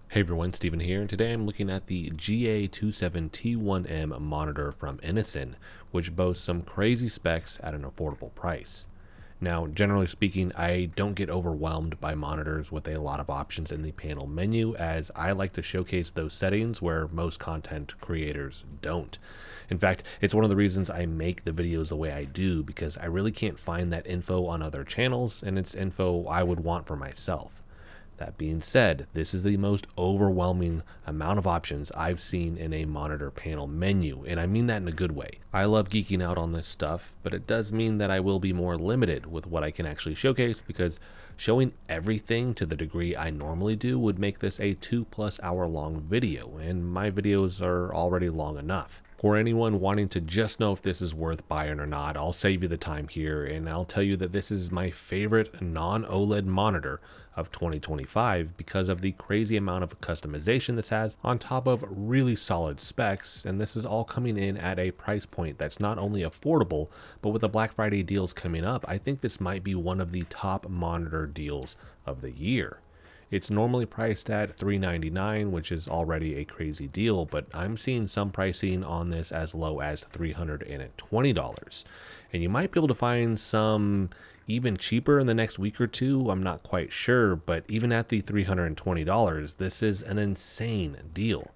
Hey everyone, Steven here, and today I'm looking at the GA27T1M monitor from Innocn, which boasts some crazy specs at an affordable price. Now, generally speaking, I don't get overwhelmed by monitors with a lot of options in the panel menu, as I like to showcase those settings where most content creators don't. In fact, it's one of the reasons I make the videos the way I do, because I really can't find that info on other channels, and it's info I would want for myself. That being said, this is the most overwhelming amount of options I've seen in a monitor panel menu, and I mean that in a good way. I love geeking out on this stuff, but it does mean that I will be more limited with what I can actually showcase, because showing everything to the degree I normally do would make this a 2+ hour long video, and my videos are already long enough. For anyone wanting to just know if this is worth buying or not, I'll save you the time here, and I'll tell you that this is my favorite non-OLED monitor of 2025 because of the crazy amount of customization this has on top of really solid specs, and this is all coming in at a price point that's not only affordable, but with the Black Friday deals coming up, I think this might be one of the top monitor deals of the year. It's normally priced at $399, which is already a crazy deal, but I'm seeing some pricing on this as low as $320. And you might be able to find some even cheaper in the next week or two. I'm not quite sure, but even at the $320, this is an insane deal.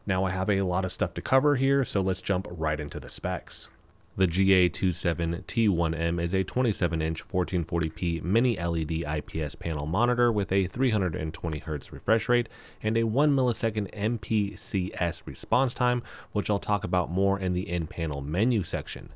Now I have a lot of stuff to cover here, so let's jump right into the specs. The GA27T1M is a 27-inch 1440p mini LED IPS panel monitor with a 320Hz refresh rate and a 1 millisecond MPCS response time, which I'll talk about more in the in-panel menu section.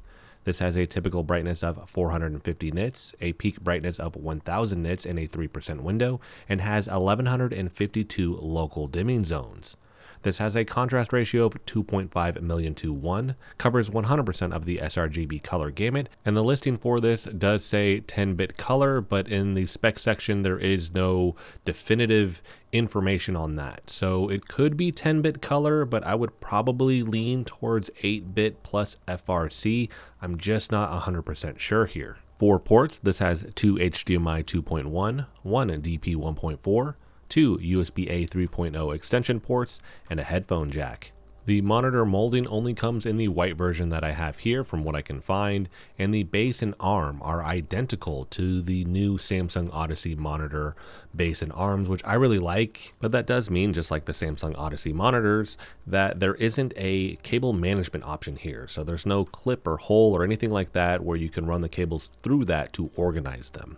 This has a typical brightness of 450 nits, a peak brightness of 1000 nits in a 3% window, and has 1152 local dimming zones. This has a contrast ratio of 2.5 million to 1, covers 100% of the sRGB color gamut, and the listing for this does say 10-bit color, but in the spec section there is no definitive information on that. So it could be 10-bit color, but I would probably lean towards 8-bit plus FRC. I'm just not 100% sure here. For ports, this has 2 HDMI 2.1, 1 DP 1.4, 2 USB-A 3.0 extension ports, and a headphone jack. The monitor molding only comes in the white version that I have here from what I can find, and the base and arm are identical to the new Samsung Odyssey monitor base and arms, which I really like, but that does mean, just like the Samsung Odyssey monitors, that there isn't a cable management option here. So there's no clip or hole or anything like that where you can run the cables through that to organize them.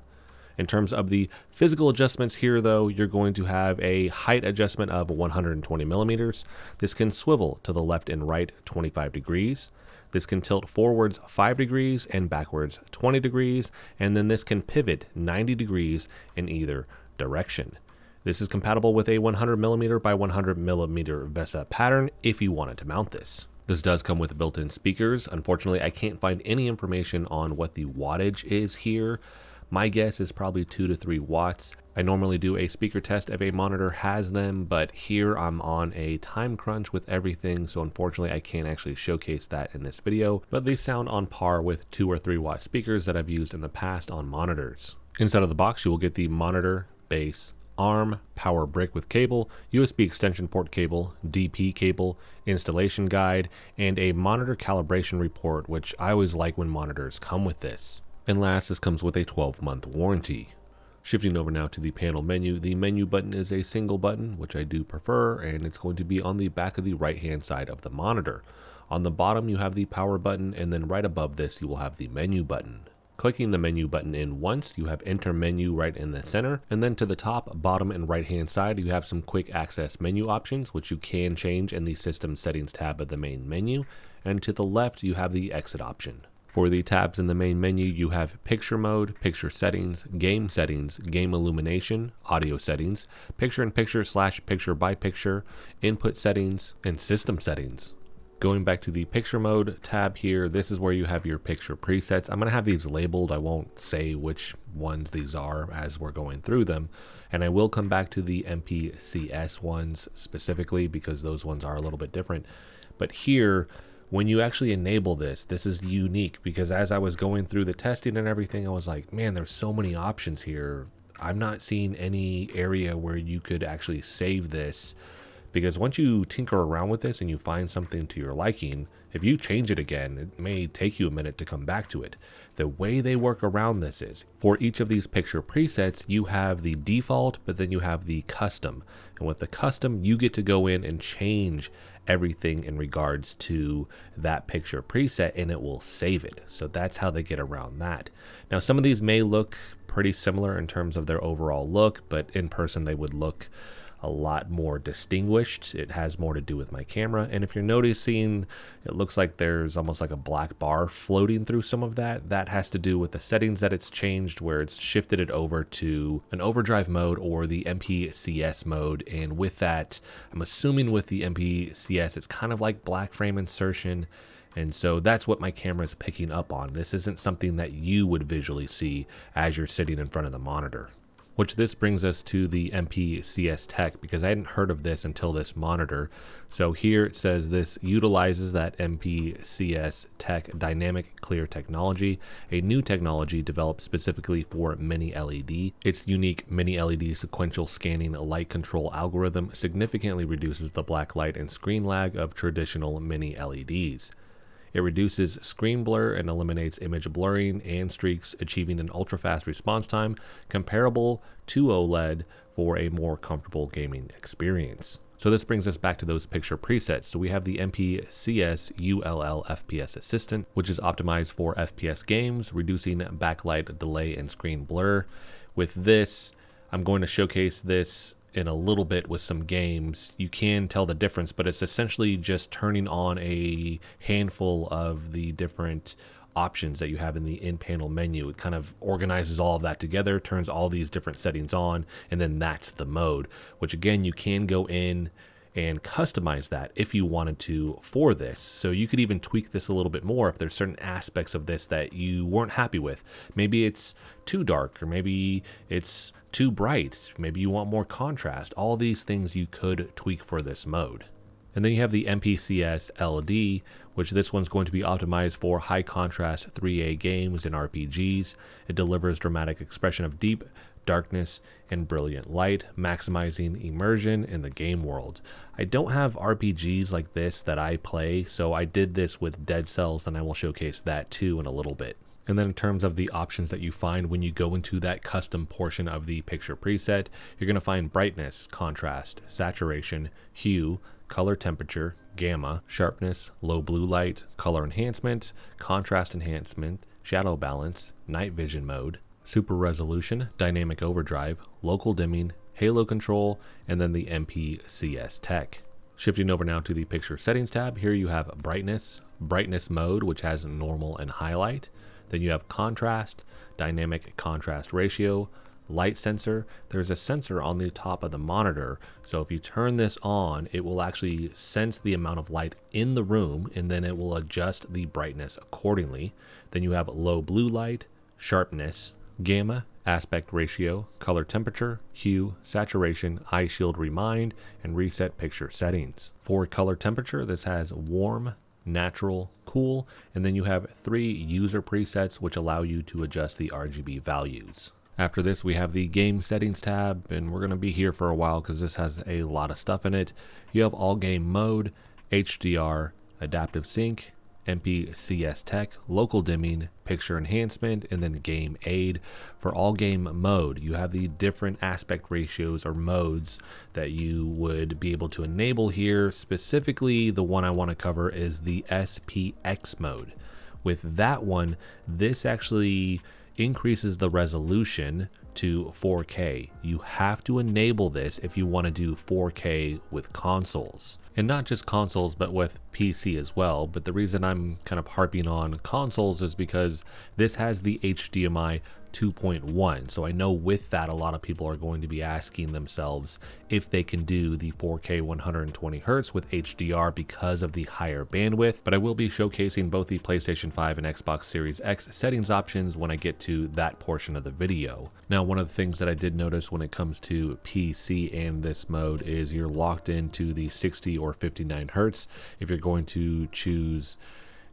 In terms of the physical adjustments here, though, you're going to have a height adjustment of 120 millimeters. This can swivel to the left and right 25 degrees. This can tilt forwards 5 degrees and backwards 20 degrees, and then this can pivot 90 degrees in either direction. This is compatible with a 100 millimeter by 100 millimeter VESA pattern if you wanted to mount this. This does come with built-in speakers. Unfortunately, I can't find any information on what the wattage is here. My guess is probably 2 to 3 watts. I normally do a speaker test if a monitor has them, but here I'm on a time crunch with everything, so unfortunately I can't actually showcase that in this video, but they sound on par with 2 or 3 watt speakers that I've used in the past on monitors. Inside of the box, you will get the monitor, base, arm, power brick with cable, USB extension port cable, DP cable, installation guide, and a monitor calibration report, which I always like when monitors come with this. And last, this comes with a 12-month warranty. Shifting over now to the panel menu, the menu button is a single button, which I do prefer, and it's going to be on the back of the right-hand side of the monitor. On the bottom, you have the power button, and then right above this, you will have the menu button. Clicking the menu button in once, you have enter menu right in the center, and then to the top, bottom, and right-hand side, you have some quick access menu options, which you can change in the system settings tab of the main menu, and to the left, you have the exit option. For the tabs in the main menu, you have picture mode, picture settings, game illumination, audio settings, picture-in-picture / picture-by-picture, input settings, and system settings. Going back to the picture mode tab here, this is where you have your picture presets. I'm going to have these labeled. I won't say which ones these are as we're going through them. And I will come back to the MPCS ones specifically because those ones are a little bit different. But here, When you actually enable this, this is unique because as I was going through the testing and everything, I was like, man, there's so many options here. I'm not seeing any area where you could actually save this, because once you tinker around with this and you find something to your liking, if you change it again, it may take you a minute to come back to it. The way they work around this is, for each of these picture presets, you have the default, but then you have the custom. And with the custom, you get to go in and change everything in regards to that picture preset, and it will save it. So that's how they get around that. Now, some of these may look pretty similar in terms of their overall look, but in person they would look a lot more distinguished. It has more to do with my camera. And if you're noticing, it looks like there's almost like a black bar floating through some of that. That has to do with the settings that it's changed, where it's shifted it over to an overdrive mode or the MPCS mode. And with that, I'm assuming with the MPCS, it's kind of like black frame insertion. And so that's what my camera is picking up on. This isn't something that you would visually see as you're sitting in front of the monitor. Which this brings us to the MPCS tech, because I hadn't heard of this until this monitor. So here it says this utilizes that MPCS tech dynamic clear technology, a new technology developed specifically for mini LED. Its unique mini LED sequential scanning light control algorithm significantly reduces the black light and screen lag of traditional mini LEDs. It reduces screen blur and eliminates image blurring and streaks, achieving an ultra-fast response time comparable to OLED for a more comfortable gaming experience. So this brings us back to those picture presets. So we have the MPCS ULL FPS Assistant, which is optimized for FPS games, reducing backlight delay and screen blur. With this, I'm going to showcase this in a little bit with some games. You can tell the difference, but it's essentially just turning on a handful of the different options that you have in the in-panel menu. It kind of organizes all of that together, turns all these different settings on, and then that's the mode, which again, you can go in and customize that if you wanted to for this. So you could even tweak this a little bit more if there's certain aspects of this that you weren't happy with. Maybe it's too dark, or maybe it's too bright, maybe you want more contrast. All these things you could tweak for this mode. And then you have the MPCS LD, which this one's going to be optimized for high contrast 3A games and RPGs. It delivers dramatic expression of deep darkness and brilliant light, maximizing immersion in the game world. I don't have RPGs like this that I play, so I did this with Dead Cells, and I will showcase that too in a little bit. And then in terms of the options that you find when you go into that custom portion of the picture preset, you're going to find brightness, contrast, saturation, hue, color temperature, gamma, sharpness, low blue light, color enhancement, contrast enhancement, shadow balance, night vision mode, super resolution, dynamic overdrive, local dimming, halo control, and then the MPCS tech. Shifting over now to the picture settings tab, here you have brightness mode, which has normal and highlight. Then you have contrast, dynamic contrast ratio, light sensor. There's a sensor on the top of the monitor, so if you turn this on, it will actually sense the amount of light in the room, and then it will adjust the brightness accordingly. Then you have low blue light, sharpness, gamma, aspect ratio, color temperature, hue, saturation, eye shield remind, and reset picture settings. For color temperature, this has warm, natural, cool, and then you have 3 user presets which allow you to adjust the RGB values. After this, we have the game settings tab, and we're going to be here for a while because this has a lot of stuff in it. You have all game mode, HDR, adaptive sync, MPCS tech, local dimming, picture enhancement, and then game aid. For all game mode, you have the different aspect ratios or modes that you would be able to enable here. Specifically, the one I want to cover is the SPX mode. With that one, this actually increases the resolution to 4K. You have to enable this if you want to do 4K with consoles. And not just consoles, but with PC as well. But the reason I'm kind of harping on consoles is because this has the HDMI 2.1. So I know with that, a lot of people are going to be asking themselves if they can do the 4K 120 Hz with HDR because of the higher bandwidth, but I will be showcasing both the PlayStation 5 and Xbox Series X settings options when I get to that portion of the video. Now, one of the things that I did notice when it comes to PC and this mode is you're locked into the 60 or 59 Hz. If you're going to choose,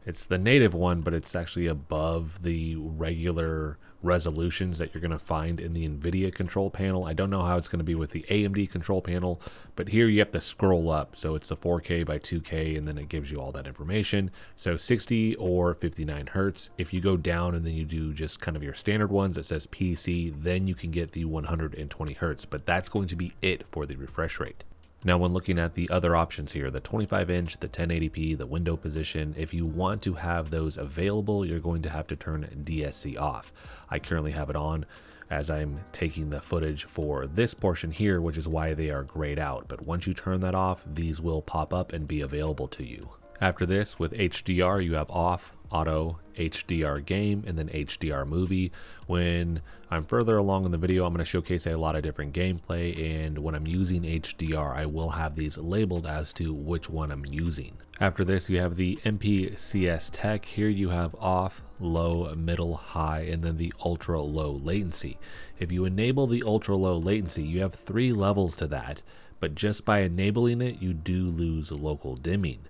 it's the native one, but it's actually above the regular resolutions that you're going to find in the NVIDIA control panel. I don't know how it's going to be with the AMD control panel, but here you have to scroll up. So it's the 4K by 2K, and then it gives you all that information. So 60 or 59 Hertz. If you go down and then you do just kind of your standard ones that says PC, then you can get the 120 Hertz, but that's going to be it for the refresh rate. Now, when looking at the other options here, the 25-inch, the 1080p, the window position, if you want to have those available, you're going to have to turn DSC off. I currently have it on as I'm taking the footage for this portion here, which is why they are grayed out. But once you turn that off, these will pop up and be available to you. After this, with HDR, you have off, auto, HDR game, and then HDR movie. When I'm further along in the video, I'm going to showcase a lot of different gameplay, and when I'm using HDR, I will have these labeled as to which one I'm using. After this, you have the MPCS tech. Here you have off, low, middle, high, and then the ultra low latency. If you enable the ultra low latency, you have 3 levels to that, but just by enabling it, you do lose local dimming.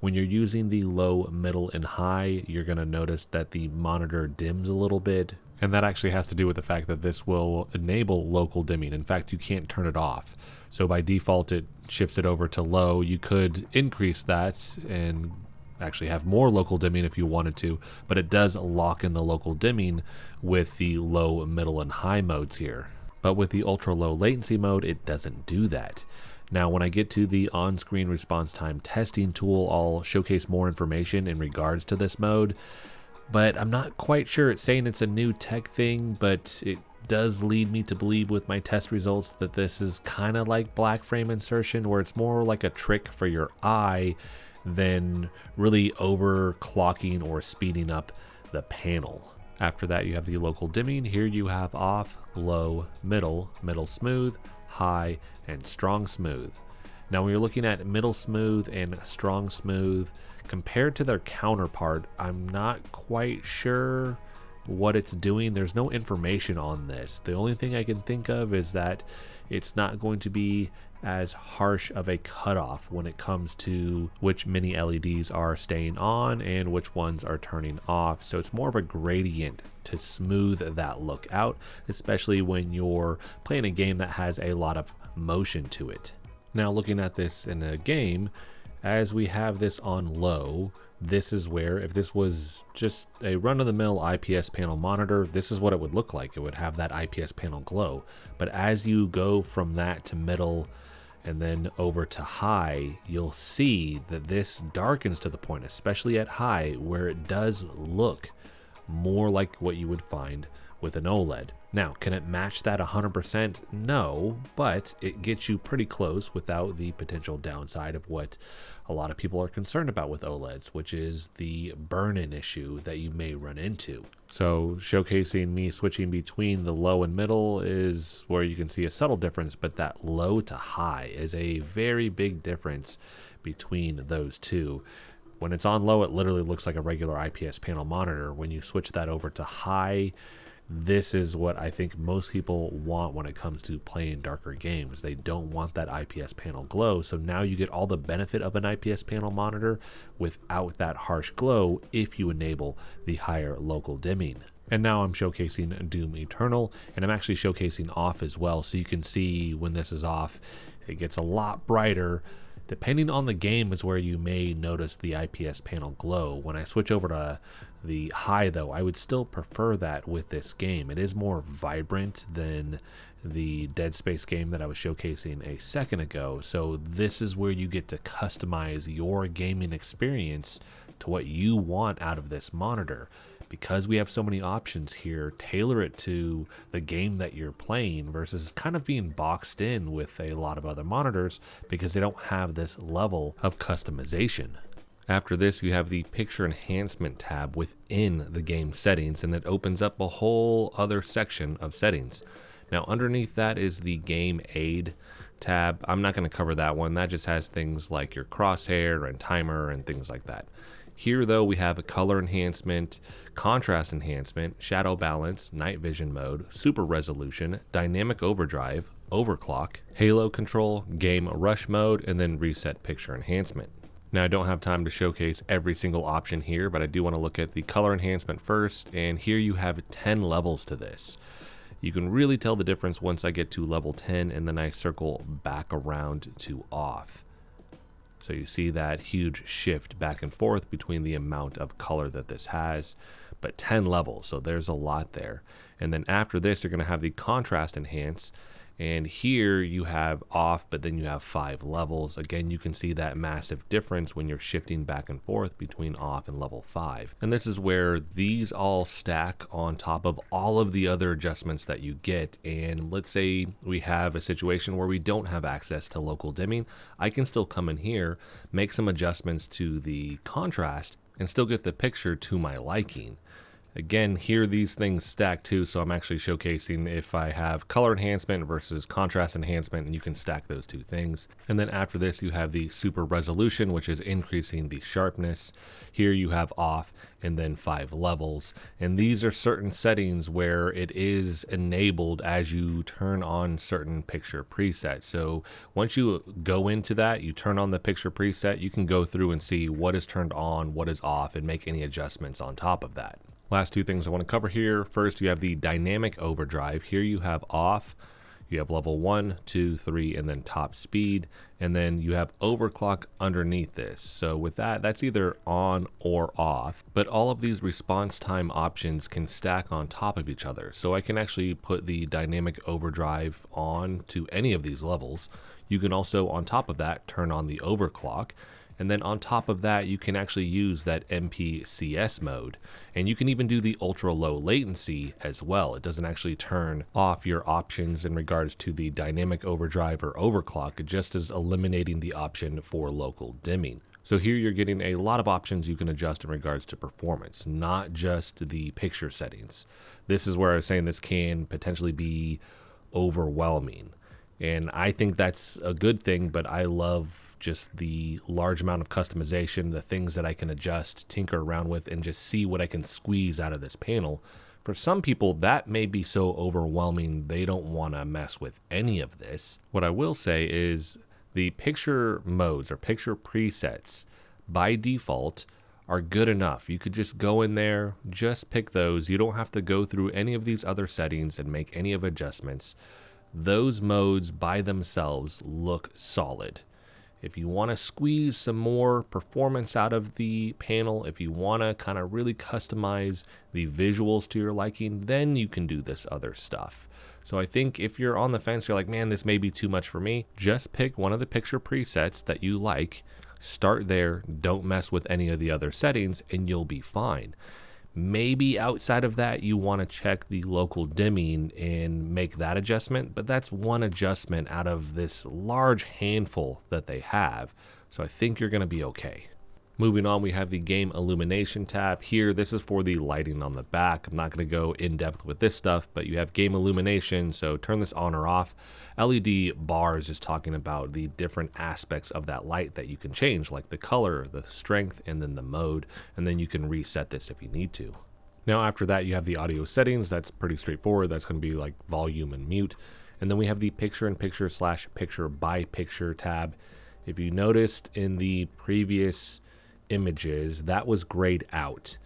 When you're using the low, middle, and high, you're going to notice that the monitor dims a little bit, and that actually has to do with the fact that this will enable local dimming. In fact, you can't turn it off. So by default, it shifts it over to low. You could increase that and actually have more local dimming if you wanted to, but it does lock in the local dimming with the low, middle, and high modes here. But with the ultra low latency mode, it doesn't do that. Now, when I get to the on-screen response time testing tool, I'll showcase more information in regards to this mode, but I'm not quite sure. It's saying it's a new tech thing, but it does lead me to believe with my test results that this is kind of like black frame insertion, where it's more like a trick for your eye than really overclocking or speeding up the panel. After that, you have the local dimming. Here you have off, low, middle, middle smooth, high, and strong smooth. Now, when you're looking at middle smooth and strong smooth compared to their counterpart, I'm not quite sure what it's doing. There's no information on this. The only thing I can think of is that it's not going to be as harsh of a cutoff when it comes to which mini LEDs are staying on and which ones are turning off. So it's more of a gradient to smooth that look out, especially when you're playing a game that has a lot of motion to it. Now, looking at this in a game, as we have this on low, this is where, if this was just a run-of-the-mill IPS panel monitor, this is what it would look like. It would have that IPS panel glow. But as you go from that to middle and then over to high, you'll see that this darkens to the point, especially at high, where it does look more like what you would find with an OLED. Now, can it match that 100%? No, but it gets you pretty close without the potential downside of what a lot of people are concerned about with OLEDs, which is the burn-in issue that you may run into. So showcasing me switching between the low and middle is where you can see a subtle difference, but that low to high is a very big difference between those two. When it's on low, it literally looks like a regular IPS panel monitor. When you switch that over to high, this is what I think most people want when it comes to playing darker games. They don't want that IPS panel glow, so now you get all the benefit of an IPS panel monitor without that harsh glow if you enable the higher local dimming. And now I'm showcasing Doom Eternal, and I'm actually showcasing off as well, so you can see when this is off, it gets a lot brighter. Depending on the game is where you may notice the IPS panel glow. When I switch over to the high, though, I would still prefer that with this game. It is more vibrant than the Dead Space game that I was showcasing a second ago. So this is where you get to customize your gaming experience to what you want out of this monitor. Because we have so many options here, tailor it to the game that you're playing versus kind of being boxed in with a lot of other monitors because they don't have this level of customization. After this, you have the picture enhancement tab within the game settings, and it opens up a whole other section of settings. Now underneath that is the game aid tab. I'm not going to cover that one. That just has things like your crosshair and timer and things like that. Here though, we have a color enhancement, contrast enhancement, shadow balance, night vision mode, super resolution, dynamic overdrive, overclock, halo control, game rush mode, and then reset picture enhancement. Now I don't have time to showcase every single option here, but I do want to look at the color enhancement first, and here you have 10 levels to this. You can really tell the difference once I get to level 10 and then I circle back around to off. So you see that huge shift back and forth between the amount of color that this has, but 10 levels, so there's a lot there. And then after this, you're going to have the contrast enhance, and here you have off, but then you have 5 levels. Again, you can see that massive difference when you're shifting back and forth between off and level 5. And this is where these all stack on top of all of the other adjustments that you get. And let's say we have a situation where we don't have access to local dimming. I can still come in here, make some adjustments to the contrast, and still get the picture to my liking. Again, here these things stack too, so I'm actually showcasing if I have color enhancement versus contrast enhancement, and you can stack those two things. And then after this, you have the super resolution, which is increasing the sharpness. Here you have off and then 5 levels. And these are certain settings where it is enabled as you turn on certain picture presets. So once you go into that, you turn on the picture preset, you can go through and see what is turned on, what is off, and make any adjustments on top of that. Last two things I want to cover here. First, you have the dynamic overdrive. Here you have off, you have level 1, 2, 3, and then top speed. And then you have overclock underneath this. So with that, that's either on or off. But all of these response time options can stack on top of each other. So I can actually put the dynamic overdrive on to any of these levels. You can also, on top of that, turn on the overclock. And then on top of that, you can actually use that MPCS mode. And you can even do the ultra low latency as well. It doesn't actually turn off your options in regards to the dynamic overdrive or overclock. It just is eliminating the option for local dimming. So here you're getting a lot of options you can adjust in regards to performance, not just the picture settings. This is where I was saying this can potentially be overwhelming. And I think that's a good thing, but I love just the large amount of customization, the things that I can adjust, tinker around with, and just see what I can squeeze out of this panel. For some people, that may be so overwhelming they don't want to mess with any of this. What I will say is the picture modes or picture presets by default are good enough. You could just go in there, just pick those. You don't have to go through any of these other settings and make any of adjustments. Those modes by themselves look solid. If you want to squeeze some more performance out of the panel, if you want to kind of really customize the visuals to your liking, then you can do this other stuff. So I think if you're on the fence, you're like, man, this may be too much for me, just pick one of the picture presets that you like, start there, don't mess with any of the other settings, and you'll be fine. Maybe outside of that, you want to check the local dimming and make that adjustment, but that's one adjustment out of this large handful that they have. So I think you're going to be okay. Moving on, we have the game illumination tab here. This is for the lighting on the back. I'm not going to go in depth with this stuff, but you have game illumination. So turn this on or off. LED bars is talking about the different aspects of that light that you can change, like the color, the strength, and then the mode. And then you can reset this if you need to. Now after that, you have the audio settings. That's pretty straightforward. That's going to be like volume and mute. And then we have the picture-in-picture / picture-by-picture tab. If you noticed in the previous images, that was grayed out.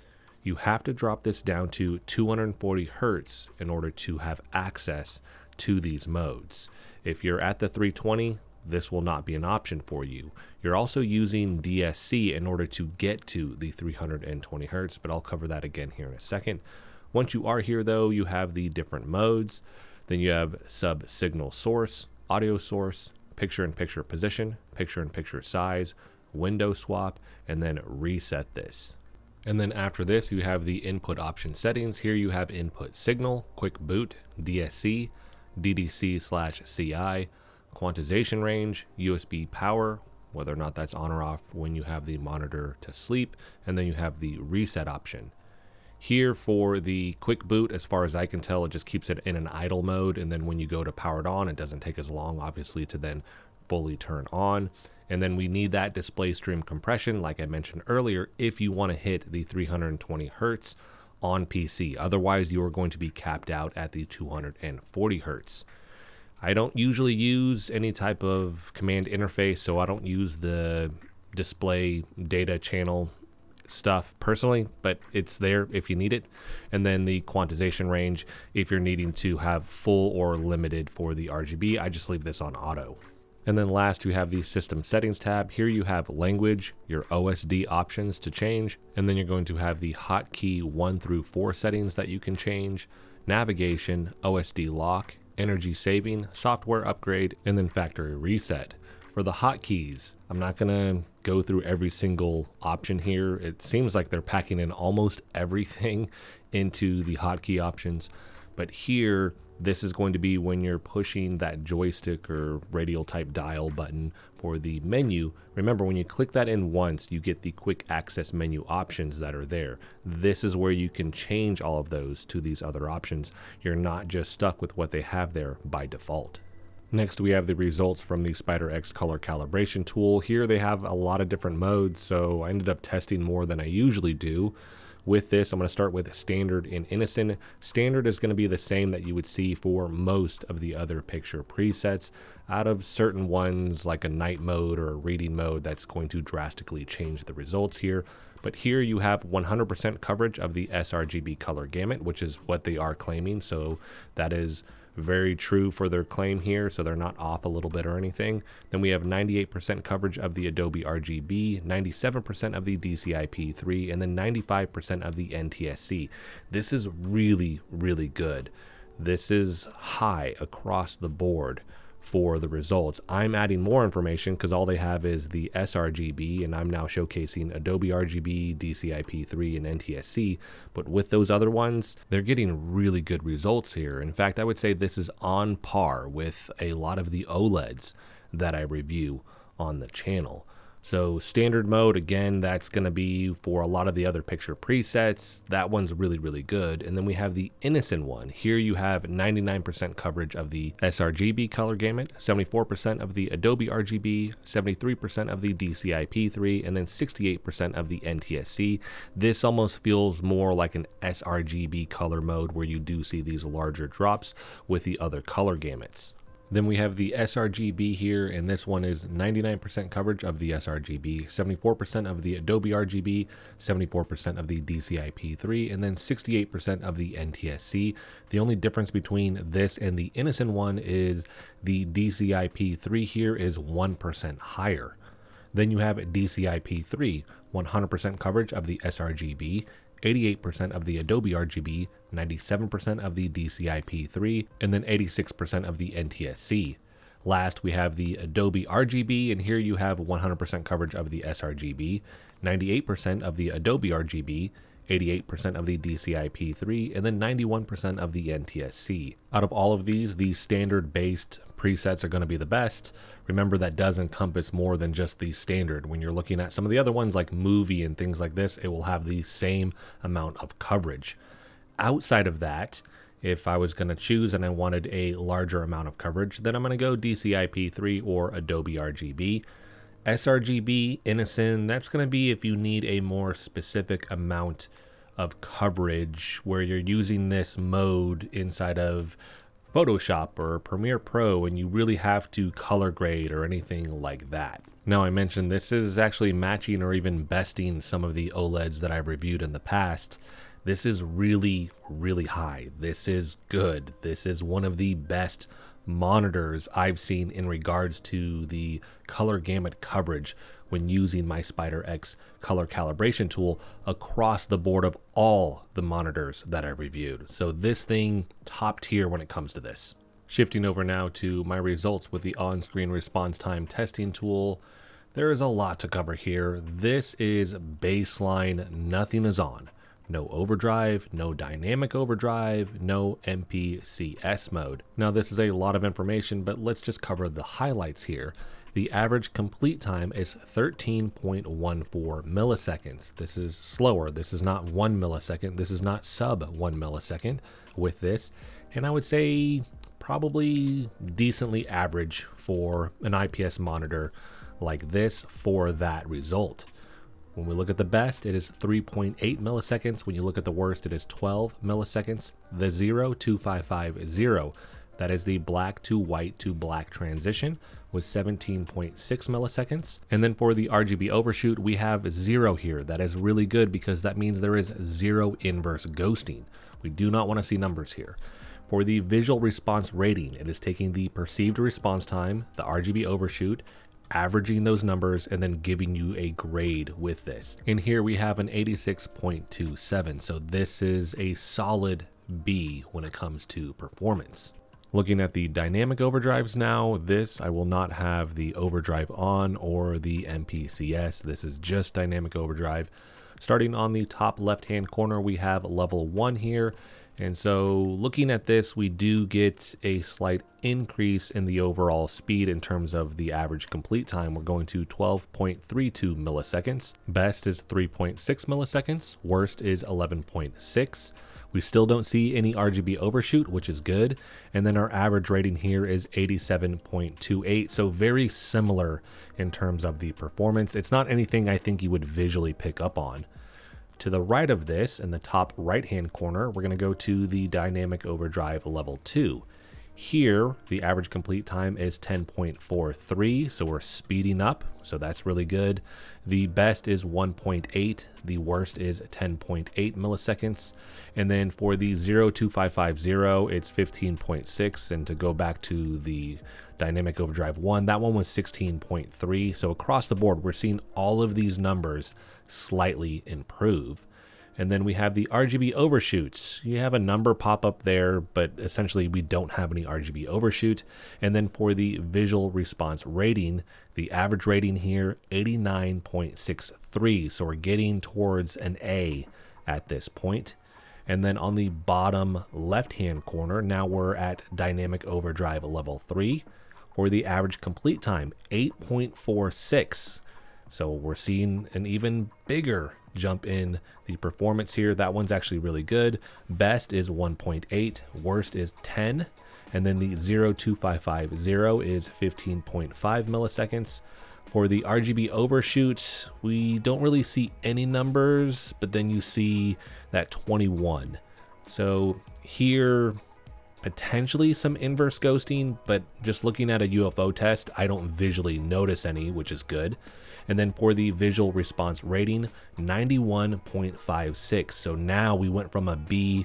You have to drop this down to 240 Hertz in order to have access to these modes. If you're at the 320, this will not be an option for you. You're also using DSC in order to get to the 320 Hertz, but I'll cover that again here in a second. Once you are here though, you have the different modes. Then you have sub signal source, audio source, picture-in-picture position, picture-in-picture size, window swap, and then reset this. And then after this, you have the input option settings. Here you have input signal, quick boot, DSC, DDC/CI, quantization range, USB power, whether or not that's on or off when you have the monitor to sleep, and then you have the reset option. Here for the quick boot, as far as I can tell, it just keeps it in an idle mode, and then when you go to power it on, it doesn't take as long, obviously, to then fully turn on. And then we need that display stream compression, like I mentioned earlier, if you want to hit the 320 hertz on PC. Otherwise, you are going to be capped out at the 240 hertz. I don't usually use any type of command interface, so I don't use the display data channel stuff personally, but it's there if you need it. And then the quantization range, if you're needing to have full or limited for the RGB, I just leave this on auto. And then last, you have the system settings tab. Here you have language, your OSD options to change, and then you're going to have the hotkey 1 through 4 settings that you can change, navigation, OSD lock, energy saving, software upgrade, and then factory reset. For the hotkeys, I'm not going to go through every single option here. It seems like they're packing in almost everything into the hotkey options. But here, this is going to be when you're pushing that joystick or radial type dial button for the menu. Remember, when you click that in once, you get the quick access menu options that are there. This is where you can change all of those to these other options. You're not just stuck with what they have there by default. Next, we have the results from the SpiderX color calibration tool. Here they have a lot of different modes, so I ended up testing more than I usually do. With this, I'm going to start with standard in Innocn. Standard is going to be the same that you would see for most of the other picture presets. Out of certain ones, like a night mode or a reading mode, that's going to drastically change the results here. But here you have 100% coverage of the sRGB color gamut, which is what they are claiming, so that is very true for their claim here, so they're not off a little bit or anything. Then we have 98% coverage of the Adobe RGB, 97% of the DCI-P3, and then 95% of the NTSC. This is really, really good. This is high across the board for the results. I'm adding more information because all they have is the sRGB, and I'm now showcasing Adobe RGB, DCI-P3, and NTSC. But with those other ones, they're getting really good results here. In fact, I would say this is on par with a lot of the OLEDs that I review on the channel. So standard mode, again, that's going to be for a lot of the other picture presets. That one's really, really good. And then we have the Innocn one. Here you have 99% coverage of the sRGB color gamut, 74% of the Adobe RGB, 73% of the DCI-P3, and then 68% of the NTSC. This almost feels more like an sRGB color mode where you do see these larger drops with the other color gamuts. Then we have the sRGB here, and this one is 99% coverage of the sRGB, 74% of the Adobe RGB, 74% of the DCI-P3, and then 68% of the NTSC. The only difference between this and the Innocn one is the DCI-P3 here is 1% higher. Then you have DCI-P3, 100% coverage of the sRGB, 88% of the Adobe RGB, 97% of the DCI-P3, and then 86% of the NTSC. Last, we have the Adobe RGB, and here you have 100% coverage of the sRGB, 98% of the Adobe RGB, 88% of the DCI-P3, and then 91% of the NTSC. Out of all of these, the standard-based presets are going to be the best. Remember, that does encompass more than just the standard. When you're looking at some of the other ones like movie and things like this, it will have the same amount of coverage. Outside of that, if I was going to choose and I wanted a larger amount of coverage, then I'm going to go DCI-P3 or Adobe RGB. sRGB, Innocn, that's going to be if you need a more specific amount of coverage where you're using this mode inside of Photoshop or Premiere Pro and you really have to color grade or anything like that. Now, I mentioned this is actually matching or even besting some of the OLEDs that I've reviewed in the past. This is really, really high. This is good. This is one of the best monitors I've seen in regards to the color gamut coverage when using my SpiderX color calibration tool across the board of all the monitors that I've reviewed. So this thing, top tier when it comes to this. Shifting over now to my results with the on-screen response time testing tool. There is a lot to cover here. This is baseline, nothing is on. No overdrive, no dynamic overdrive, no MPCS mode. Now, this is a lot of information, but let's just cover the highlights here. The average complete time is 13.14 milliseconds. This is slower. This is not 1 millisecond. This is not sub 1 millisecond with this. And I would say probably decently average for an IPS monitor like this for that result. When we look at the best, it is 3.8 milliseconds. When you look at the worst, it is 12 milliseconds. The 02550, that is the black to white to black transition, was 17.6 milliseconds. And then for the RGB overshoot, we have 0 here. That is really good because that means there is 0 inverse ghosting. We do not want to see numbers here. For the visual response rating, it is taking the perceived response time, the RGB overshoot, averaging those numbers, and then giving you a grade with this. And here we have an 86.27. So this is a solid B when it comes to performance. Looking at the dynamic overdrives now, this I will not have the overdrive on or the MPCS. This is just dynamic overdrive. Starting on the top left-hand corner, we have level 1 here. And so looking at this, we do get a slight increase in the overall speed in terms of the average complete time. We're going to 12.32 milliseconds. Best is 3.6 milliseconds. Worst is 11.6. We still don't see any RGB overshoot, which is good. And then our average rating here is 87.28. So very similar in terms of the performance. It's not anything I think you would visually pick up on. To the right of this, in the top right-hand corner, we're going to go to the dynamic overdrive level 2. Here, the average complete time is 10.43, so we're speeding up, so that's really good. The best is 1.8, the worst is 10.8 milliseconds. And then for the 02550, it's 15.6, and to go back to the dynamic overdrive 1, that one was 16.3. So across the board, we're seeing all of these numbers slightly improve. And then we have the RGB overshoots. You have a number pop up there, but essentially we don't have any RGB overshoot. And then for the visual response rating, the average rating here, 89.63. So we're getting towards an A at this point. And then on the bottom left-hand corner, now we're at dynamic overdrive level 3. For the average complete time, 8.46. So we're seeing an even bigger jump in the performance here. That one's actually really good. Best is 1.8, worst is 10. And then the 02550 is 15.5 milliseconds. For the RGB overshoot, we don't really see any numbers, but then you see that 21. So here, potentially some inverse ghosting, but just looking at a UFO test, I don't visually notice any, which is good. And then for the visual response rating, 91.56. So now we went from a B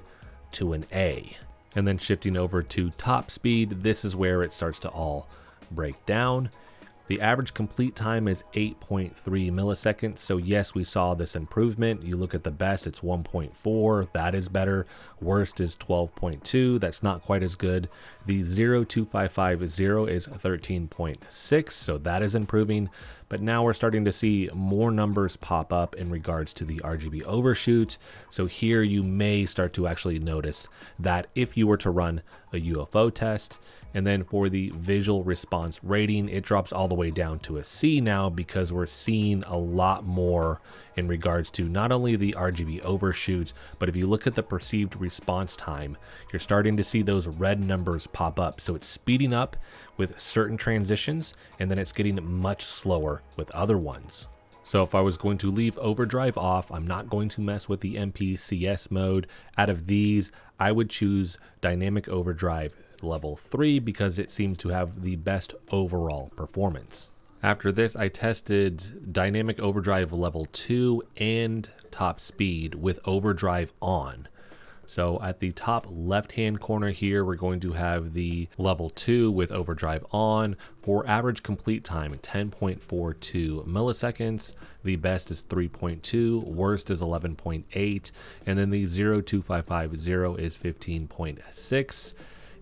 to an A. And then shifting over to top speed, this is where it starts to all break down. The average complete time is 8.3 milliseconds. So yes, we saw this improvement. You look at the best, it's 1.4. That is better. Worst is 12.2. That's not quite as good. The 02550 is 13.6. So that is improving. But now we're starting to see more numbers pop up in regards to the RGB overshoot. So here you may start to actually notice that if you were to run a UFO test. And then for the visual response rating, it drops all the way down to a C now because we're seeing a lot more in regards to not only the RGB overshoot, but if you look at the perceived response time, you're starting to see those red numbers pop up. So it's speeding up with certain transitions, and then it's getting much slower with other ones. So if I was going to leave overdrive off, I'm not going to mess with the MPCS mode. Out of these, I would choose dynamic overdrive level 3 because it seems to have the best overall performance. After this, I tested dynamic overdrive level 2 and top speed with overdrive on. So at the top left-hand corner here, we're going to have the level 2 with overdrive on. For average complete time, 10.42 milliseconds. The best is 3.2, worst is 11.8, and then the 02550 is 15.6.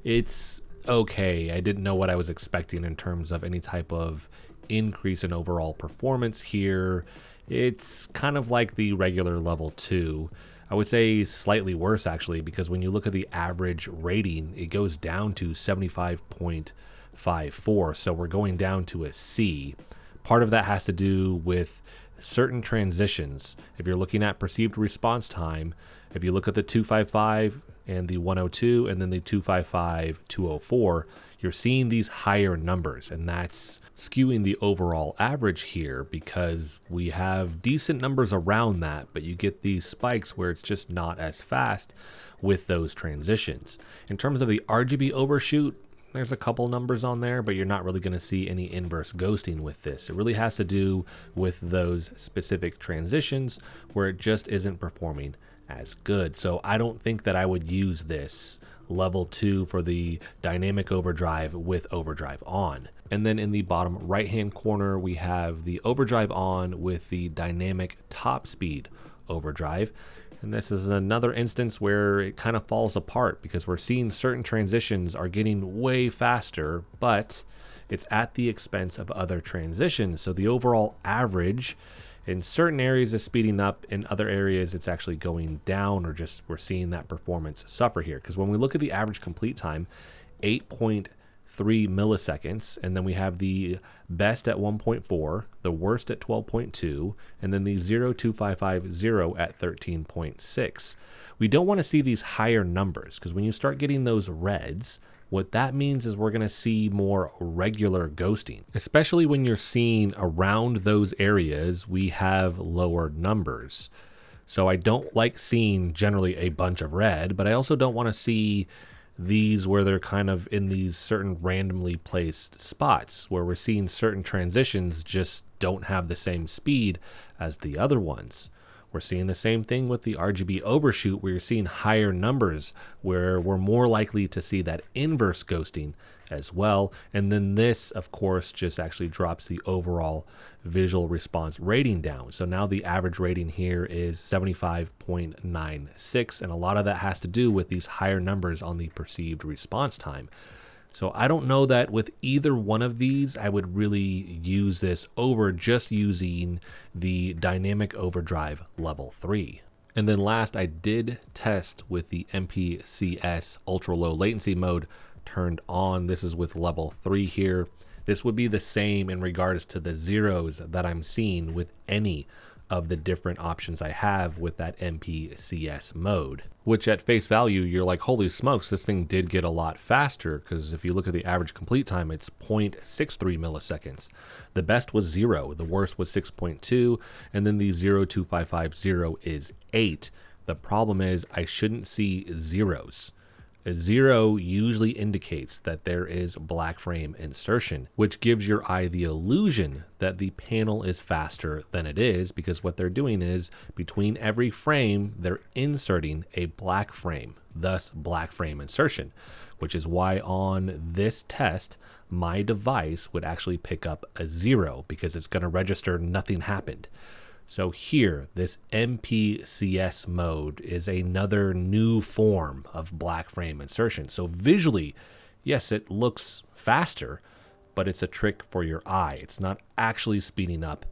It's okay. I didn't know what I was expecting in terms of any type of increase in overall performance here. It's kind of like the regular level 2. I would say slightly worse actually, because when you look at the average rating, it goes down to 75.5 0.54. So we're going down to a C. Part of that has to do with certain transitions. If you're looking at perceived response time, if you look at the 255 and the 102 and then the 255 204, you're seeing these higher numbers, and that's skewing the overall average here because we have decent numbers around that, but you get these spikes where it's just not as fast with those transitions. In terms of the RGB overshoot, there's a couple numbers on there, but you're not really going to see any inverse ghosting with this. It really has to do with those specific transitions where it just isn't performing as good. So I don't think that I would use this level 2 for the dynamic overdrive with overdrive on. And then in the bottom right hand corner, we have the overdrive on with the dynamic top speed overdrive. And this is another instance where it kind of falls apart because we're seeing certain transitions are getting way faster, but it's at the expense of other transitions. So the overall average in certain areas is speeding up, in other areas it's actually going down, or just we're seeing that performance suffer here. Because when we look at the average complete time, 8.3 milliseconds, and then we have the best at 1.4, the worst at 12.2, and then the 0.2550 at 13.6. We don't want to see these higher numbers because when you start getting those reds, what that means is we're going to see more regular ghosting, especially when you're seeing around those areas we have lower numbers. So I don't like seeing generally a bunch of red, but I also don't want to see these where they're kind of in these certain randomly placed spots where we're seeing certain transitions just don't have the same speed as the other ones. We're seeing the same thing with the RGB overshoot where you're seeing higher numbers where we're more likely to see that inverse ghosting as well. And then this, of course, just actually drops the overall visual response rating down. So now the average rating here is 75.96, and a lot of that has to do with these higher numbers on the perceived response time. So I don't know that with either one of these, I would really use this over just using the dynamic overdrive level 3. And then last, I did test with the MPCS ultra low latency mode turned on. This is with level 3 here. This would be the same in regards to the zeros that I'm seeing with any of the different options I have with that MPCS mode, which at face value, you're like, holy smokes, this thing did get a lot faster, because if you look at the average complete time, it's 0.63 milliseconds. The best was 0, the worst was 6.2, and then the 0.2550 is 8. The problem is I shouldn't see zeros. A 0 usually indicates that there is black frame insertion, which gives your eye the illusion that the panel is faster than it is, because what they're doing is between every frame, they're inserting a black frame, thus black frame insertion, which is why on this test, my device would actually pick up a 0 because it's going to register nothing happened. So here, this MPCS mode is another new form of black frame insertion. So visually, yes, it looks faster, but it's a trick for your eye. It's not actually speeding up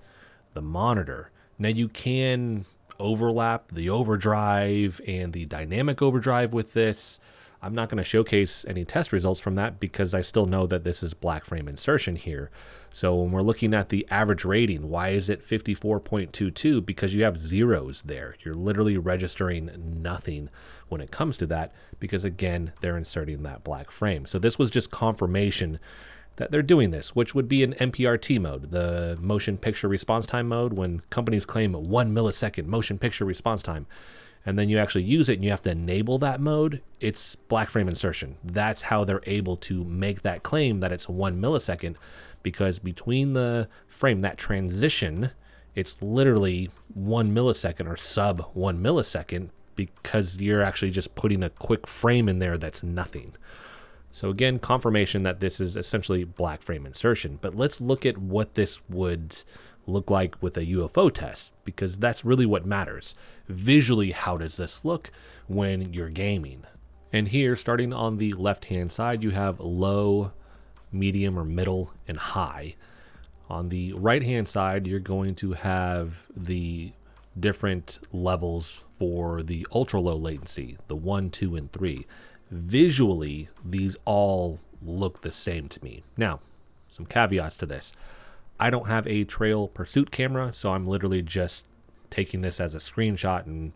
the monitor. Now you can overlap the overdrive and the dynamic overdrive with this. I'm not going to showcase any test results from that because I still know that this is black frame insertion here. So when we're looking at the average rating, why is it 54.22? Because you have zeros there. You're literally registering nothing when it comes to that because, again, they're inserting that black frame. So this was just confirmation that they're doing this, which would be an MPRT mode, the motion picture response time mode, when companies claim 1 millisecond motion picture response time. And then you actually use it and you have to enable that mode, it's black frame insertion. That's how they're able to make that claim that it's 1 millisecond, because between the frame, that transition, it's literally 1 millisecond or sub 1 millisecond, because you're actually just putting a quick frame in there that's nothing. So again, confirmation that this is essentially black frame insertion. But let's look at what this would look like with a UFO test, because that's really what matters. Visually, how does this look when you're gaming? And here, starting on the left-hand side, you have low, medium or middle, and high. On the right-hand side, you're going to have the different levels for the ultra-low latency, the 1, 2, and 3. Visually, these all look the same to me. Now, some caveats to this. I don't have a trail pursuit camera, so I'm literally just taking this as a screenshot and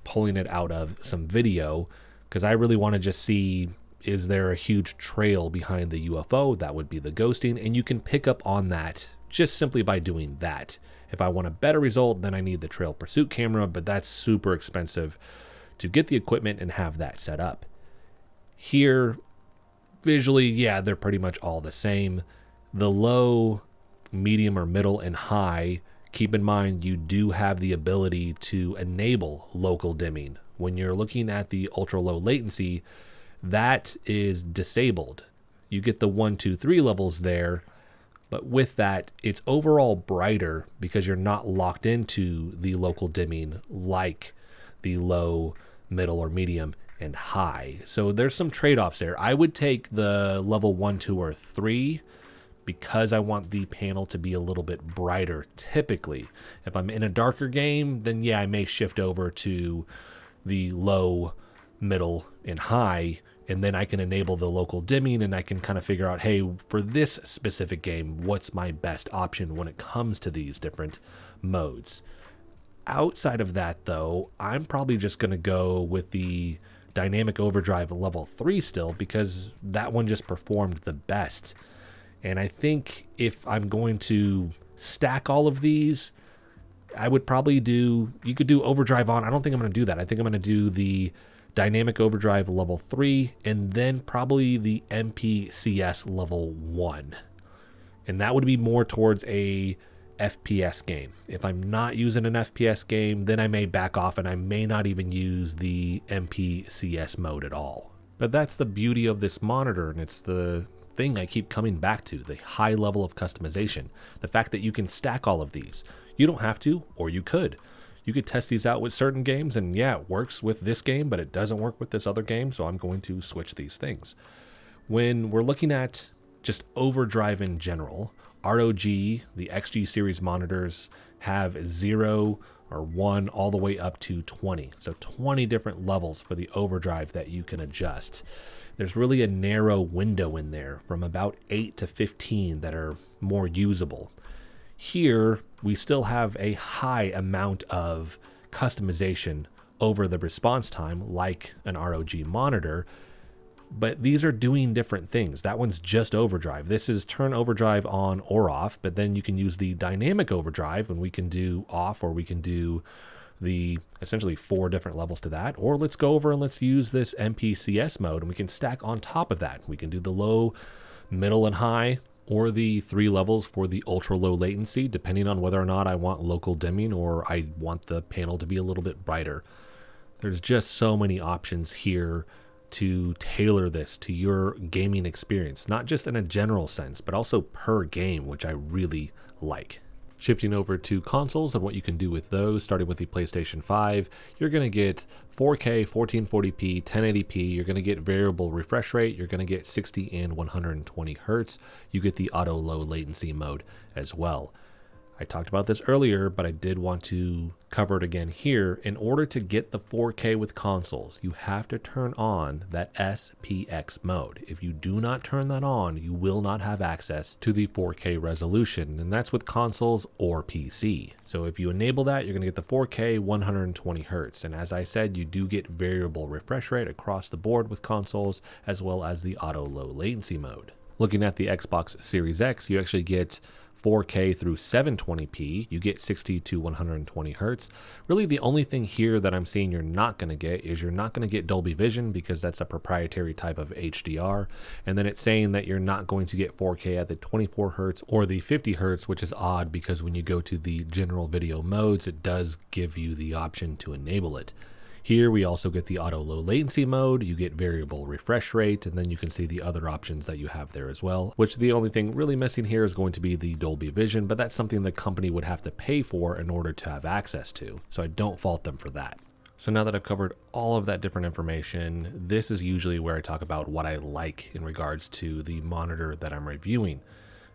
pulling it out of some video because I really want to just see, is there a huge trail behind the UFO? That would be the ghosting, and you can pick up on that just simply by doing that. If I want a better result, then I need the trail pursuit camera, but that's super expensive to get the equipment and have that set up. Here, visually, yeah, they're pretty much all the same. The low, medium, or middle, and high, keep in mind you do have the ability to enable local dimming. When you're looking at the ultra low latency, that is disabled. You get the 1, 2, 3 levels there, but with that, it's overall brighter because you're not locked into the local dimming like the low, middle, or medium and high. So there's some trade-offs there. I would take the level 1, 2, or 3 because I want the panel to be a little bit brighter typically. If I'm in a darker game, then yeah, I may shift over to the low, middle, and high, and then I can enable the local dimming and I can kind of figure out, hey, for this specific game, what's my best option when it comes to these different modes. Outside of that, though, I'm probably just going to go with the dynamic overdrive level 3 still because that one just performed the best. And I think if I'm going to stack all of these, I would probably you could do overdrive on. I don't think I'm going to do that. I think I'm going to do the dynamic overdrive level 3 and then probably the MPCS level 1. And that would be more towards a FPS game. If I'm not using an FPS game, then I may back off and I may not even use the MPCS mode at all. But that's the beauty of this monitor, and it's the thing I keep coming back to, the high level of customization. The fact that you can stack all of these. You don't have to, or you could. You could test these out with certain games, and yeah, it works with this game, but it doesn't work with this other game, so I'm going to switch these things. When we're looking at just overdrive in general, ROG, the XG series monitors have 0 or 1 all the way up to 20. So 20 different levels for the overdrive that you can adjust. There's really a narrow window in there from about 8 to 15 that are more usable. Here, we still have a high amount of customization over the response time like an ROG monitor, but these are doing different things. That one's just overdrive. This is turn overdrive on or off, but then you can use the dynamic overdrive and we can do off, or we can do the essentially 4 different levels to that. Or let's go over and let's use this MPCS mode and we can stack on top of that. We can do the low, middle, and high, or the 3 levels for the ultra low latency, depending on whether or not I want local dimming or I want the panel to be a little bit brighter. There's just so many options here to tailor this to your gaming experience, not just in a general sense, but also per game, which I really like. Shifting over to consoles and what you can do with those, starting with the PlayStation 5, you're going to get 4K, 1440p, 1080p, you're going to get variable refresh rate, you're going to get 60 and 120 Hertz, you get the auto low latency mode as well. I talked about this earlier, but I did want to cover it again here. In order to get the 4K with consoles, you have to turn on that SPX mode. If you do not turn that on, you will not have access to the 4K resolution, and that's with consoles or PC. So if you enable that, you're going to get the 4K 120 Hertz. And as I said, you do get variable refresh rate across the board with consoles, as well as the auto low latency mode. Looking at the Xbox Series X, you actually get 4K through 720p, you get 60 to 120 Hertz. Really the only thing here that I'm seeing you're not going to get is you're not going to get Dolby Vision because that's a proprietary type of HDR. And then it's saying that you're not going to get 4K at the 24 Hertz or the 50 Hertz, which is odd because when you go to the general video modes, it does give you the option to enable it. Here we also get the auto low latency mode, you get variable refresh rate, and then you can see the other options that you have there as well, which the only thing really missing here is going to be the Dolby Vision, but that's something the company would have to pay for in order to have access to, so I don't fault them for that. So now that I've covered all of that different information, this is usually where I talk about what I like in regards to the monitor that I'm reviewing.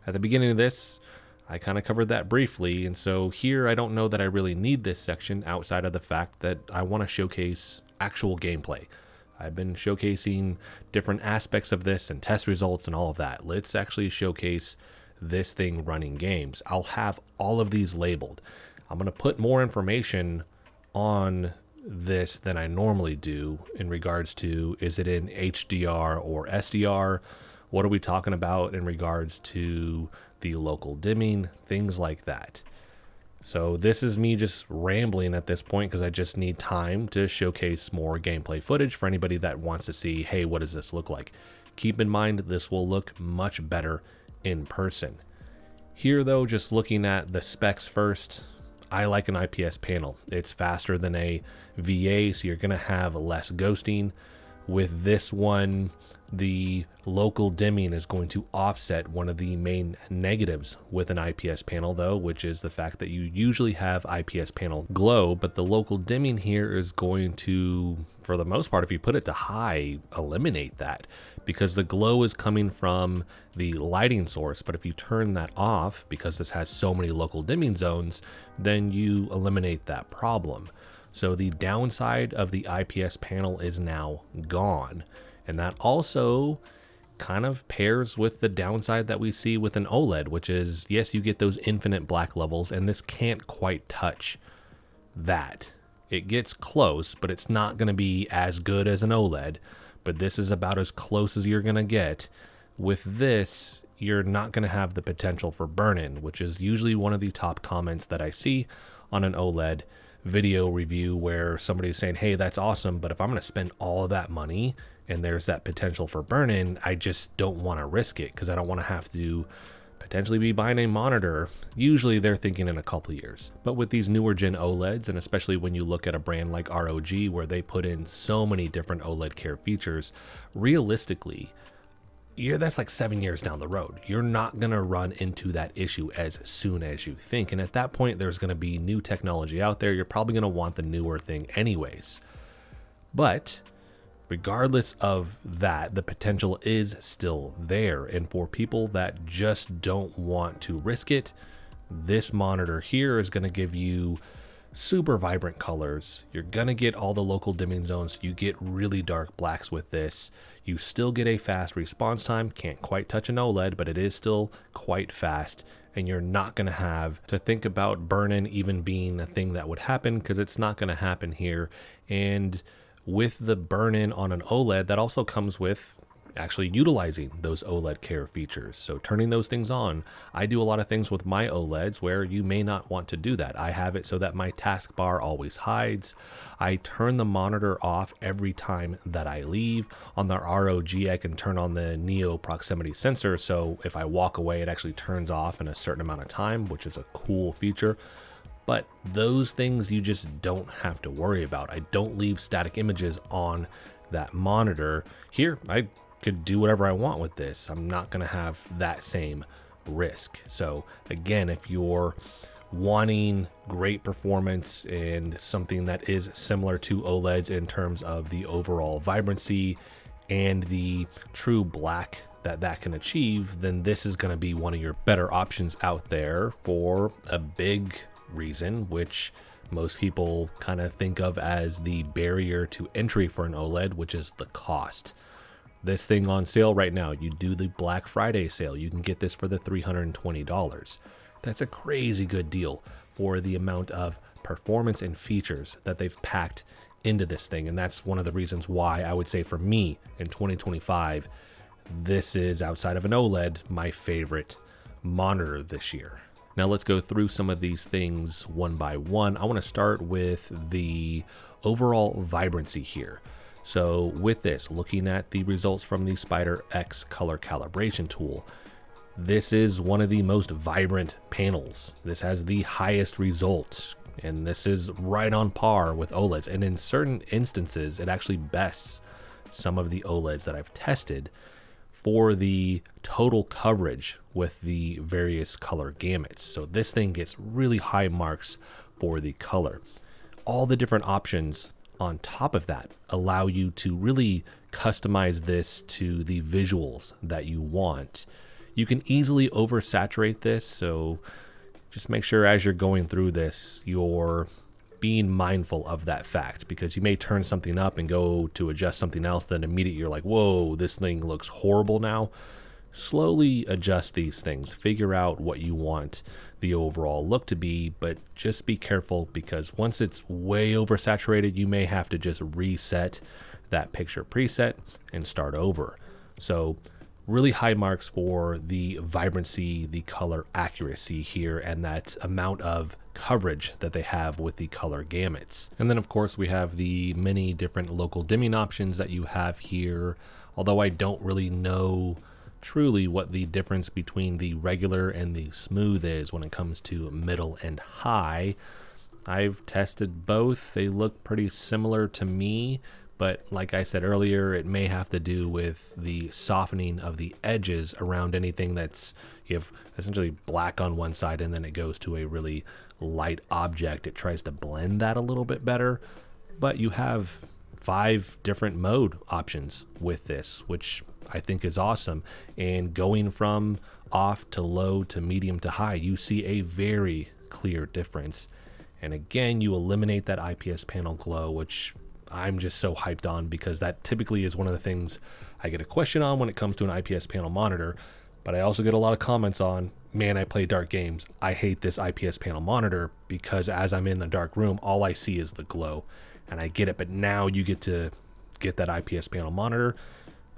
At the beginning of this, I kind of covered that briefly, and so here I don't know that I really need this section outside of the fact that I want to showcase actual gameplay. I've been showcasing different aspects of this and test results and all of that. Let's actually showcase this thing running games. I'll have all of these labeled. I'm going to put more information on this than I normally do in regards to, is it in HDR or SDR? What are we talking about in regards to the local dimming, things like that. So this is me just rambling at this point because I just need time to showcase more gameplay footage for anybody that wants to see, hey, what does this look like? Keep in mind this will look much better in person. Here though, just looking at the specs first, I like an IPS panel. It's faster than a VA, so you're gonna have less ghosting. With this one, the local dimming is going to offset one of the main negatives with an IPS panel though, which is the fact that you usually have IPS panel glow, but the local dimming here is going to, for the most part, if you put it to high, eliminate that, because the glow is coming from the lighting source. But if you turn that off, because this has so many local dimming zones, then you eliminate that problem. So the downside of the IPS panel is now gone. And that also kind of pairs with the downside that we see with an OLED, which is, yes, you get those infinite black levels, and this can't quite touch that. It gets close, but it's not going to be as good as an OLED, but this is about as close as you're going to get. With this, you're not going to have the potential for burn-in, which is usually one of the top comments that I see on an OLED video review, where somebody's saying, hey, that's awesome, but if I'm going to spend all of that money and there's that potential for burn-in, I just don't want to risk it because I don't want to have to potentially be buying a monitor. Usually they're thinking in a couple years. But with these newer gen OLEDs, and especially when you look at a brand like ROG where they put in so many different OLED care features, realistically, that's like 7 years down the road. You're not going to run into that issue as soon as you think. And at that point, there's going to be new technology out there. You're probably going to want the newer thing anyways. But regardless of that, the potential is still there. And for people that just don't want to risk it, this monitor here is going to give you super vibrant colors. You're going to get all the local dimming zones. You get really dark blacks with this. You still get a fast response time. Can't quite touch an OLED, but it is still quite fast. And you're not going to have to think about burn-in even being a thing that would happen, because it's not going to happen here. And with the burn-in on an OLED, that also comes with actually utilizing those OLED care features. So turning those things on. I do a lot of things with my OLEDs where you may not want to do that. I have it so that my taskbar always hides. I turn the monitor off every time that I leave. On the ROG, I can turn on the Neo proximity sensor, so if I walk away, it actually turns off in a certain amount of time, which is a cool feature. But those things you just don't have to worry about. I don't leave static images on that monitor. Here, I could do whatever I want with this. I'm not going to have that same risk. So again, if you're wanting great performance and something that is similar to OLEDs in terms of the overall vibrancy and the true black that can achieve, then this is going to be one of your better options out there for a big reason, which most people kind of think of as the barrier to entry for an OLED, which is the cost. This thing on sale right now, you do the Black Friday sale, you can get this for the $320. That's a crazy good deal for the amount of performance and features that they've packed into this thing. And that's one of the reasons why I would say for me in 2025, this is, outside of an OLED, my favorite monitor this year. Now let's go through some of these things one by one. I want to start with the overall vibrancy here. So with this, looking at the results from the Spider X color calibration tool, this is one of the most vibrant panels. This has the highest results, and this is right on par with OLEDs. And in certain instances, it actually bests some of the OLEDs that I've tested for the total coverage with the various color gamuts. So this thing gets really high marks for the color. All the different options on top of that allow you to really customize this to the visuals that you want. You can easily oversaturate this, so just make sure as you're going through this, you're being mindful of that fact, because you may turn something up and go to adjust something else, then immediately you're like, whoa, this thing looks horrible now. Slowly adjust these things, figure out what you want the overall look to be, but just be careful, because once it's way oversaturated, you may have to just reset that picture preset and start over. So really high marks for the vibrancy, the color accuracy here, and that amount of coverage that they have with the color gamuts. And then of course we have the many different local dimming options that you have here, although I don't really know truly what the difference between the regular and the smooth is when it comes to middle and high. I've tested both. They look pretty similar to me, but like I said earlier, it may have to do with the softening of the edges around anything that's, you have essentially black on one side and then it goes to a really light object. It tries to blend that a little bit better, but you have 5 different mode options with this, which I think is awesome. And going from off to low to medium to high, you see a very clear difference. And again, you eliminate that IPS panel glow, which I'm just so hyped on, because that typically is one of the things I get a question on when it comes to an IPS panel monitor. But I also get a lot of comments on, man, I play dark games, I hate this IPS panel monitor, because as I'm in the dark room, all I see is the glow. And I get it, but now you get to get that IPS panel monitor.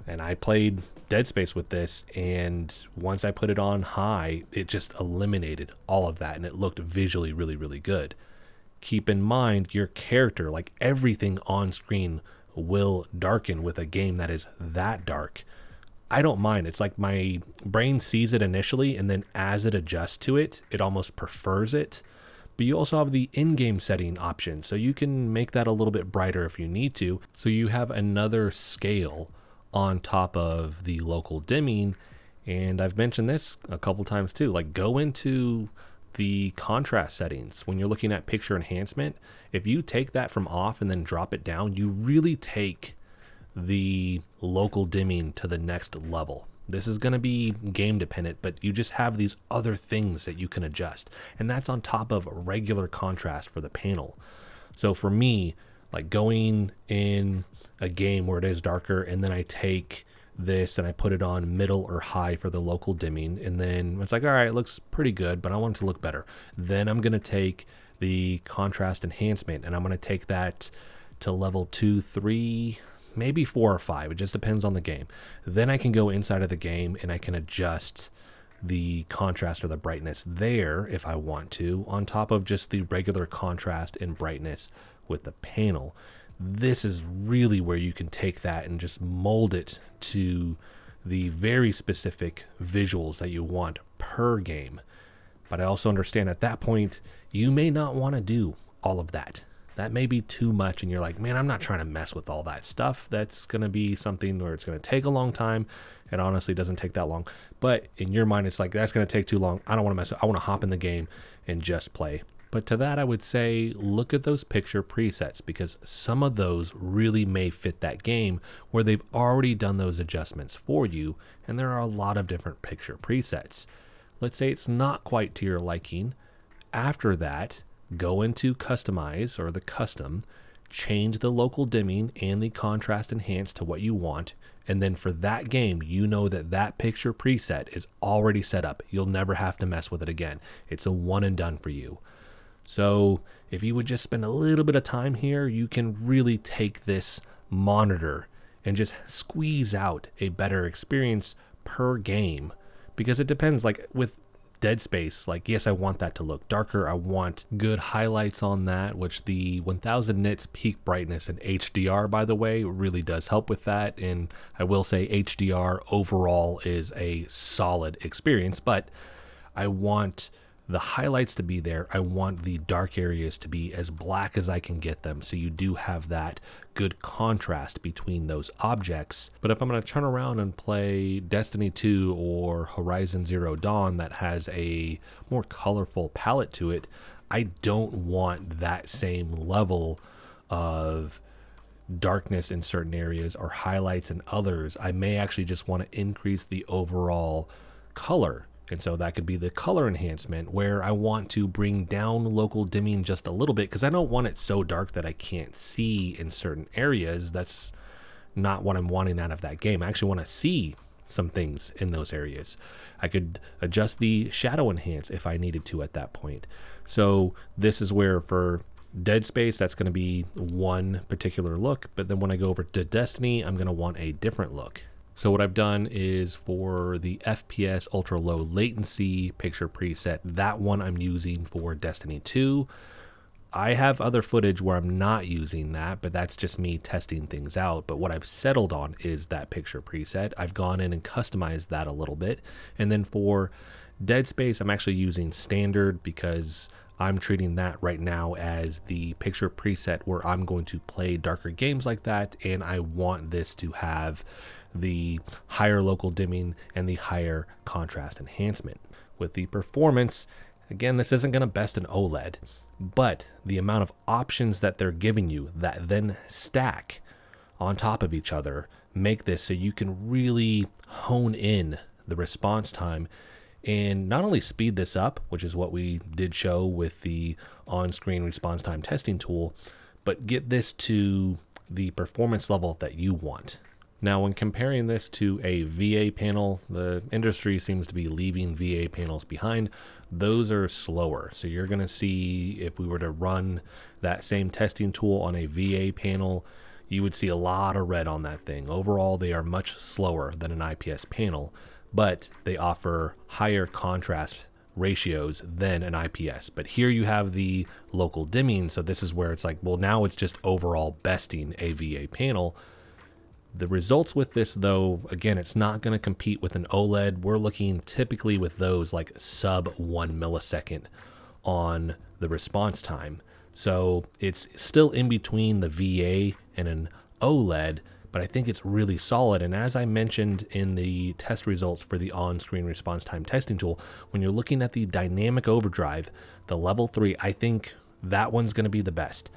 And I played Dead Space with this, and once I put it on high, it just eliminated all of that, and it looked visually really, really good. Keep in mind, your character, like everything on screen, will darken with a game that is that dark. I don't mind. It's like my brain sees it initially, and then as it adjusts to it, it almost prefers it. But you also have the in-game setting option, so you can make that a little bit brighter if you need to. So you have another scale on top of the local dimming. And I've mentioned this a couple times too, like go into the contrast settings when you're looking at picture enhancement. If you take that from off and then drop it down, you really take the local dimming to the next level. This is going to be game dependent, but you just have these other things that you can adjust, and that's on top of regular contrast for the panel. So for me, like going in a game where it is darker, and then I take this and I put it on middle or high for the local dimming, and then it's like, all right, it looks pretty good, but I want it to look better. Then I'm going to take the contrast enhancement and I'm going to take that to level 2, 3, maybe 4 or 5. It just depends on the game. Then I can go inside of the game and I can adjust the contrast or the brightness there if I want to, on top of just the regular contrast and brightness with the panel. This is really where you can take that and just mold it to the very specific visuals that you want per game. But I also understand at that point, you may not want to do all of that. That may be too much, and you're like, man, I'm not trying to mess with all that stuff. That's going to be something where it's going to take a long time. It honestly doesn't take that long. But in your mind, it's like, that's going to take too long. I don't want to mess with it. I want to hop in the game and just play. But to that, I would say, look at those picture presets, because some of those really may fit that game where they've already done those adjustments for you, and there are a lot of different picture presets. Let's say it's not quite to your liking. After that, go into customize or the custom, change the local dimming and the contrast enhance to what you want, and then for that game, you know that that picture preset is already set up. You'll never have to mess with it again. It's a one and done for you. So if you would just spend a little bit of time here, you can really take this monitor and just squeeze out a better experience per game, because it depends. Like with Dead Space, like, yes, I want that to look darker. I want good highlights on that, which the 1000 nits peak brightness and HDR, by the way, really does help with that. And I will say HDR overall is a solid experience, but I want the highlights to be there. I want the dark areas to be as black as I can get them, so you do have that good contrast between those objects. But if I'm going to turn around and play Destiny 2 or Horizon Zero Dawn that has a more colorful palette to it, I don't want that same level of darkness in certain areas or highlights in others. I may actually just want to increase the overall color And so that could be the color enhancement, where I want to bring down local dimming just a little bit because I don't want it so dark that I can't see in certain areas. That's not what I'm wanting out of that game. I actually want to see some things in those areas. I could adjust the shadow enhance if I needed to at that point. So this is where for Dead Space, that's going to be one particular look, but then when I go over to Destiny, I'm going to want a different look. So what I've done is for the FPS ultra low latency picture preset, that one I'm using for Destiny 2. I have other footage where I'm not using that, but that's just me testing things out. But what I've settled on is that picture preset. I've gone in and customized that a little bit. And then for Dead Space, I'm actually using standard because I'm treating that right now as the picture preset where I'm going to play darker games like that, and I want this to have the higher local dimming and the higher contrast enhancement. With the performance, again, this isn't going to best an OLED, but the amount of options that they're giving you that then stack on top of each other make this so you can really hone in the response time and not only speed this up, which is what we did show with the on-screen response time testing tool, but get this to the performance level that you want. Now, when comparing this to a VA panel, the industry seems to be leaving VA panels behind. Those are slower. So you're going to see if we were to run that same testing tool on a VA panel, you would see a lot of red on that thing. Overall, they are much slower than an IPS panel, but they offer higher contrast ratios than an IPS. But here you have the local dimming, so this is where it's like, well, now it's just overall besting a VA panel. The results with this, though, again, it's not going to compete with an OLED. We're looking typically with those like sub 1 millisecond on the response time. So it's still in between the VA and an OLED, but I think it's really solid. And as I mentioned in the test results for the on-screen response time testing tool, when you're looking at the dynamic overdrive, the level 3, I think that one's going to be the best.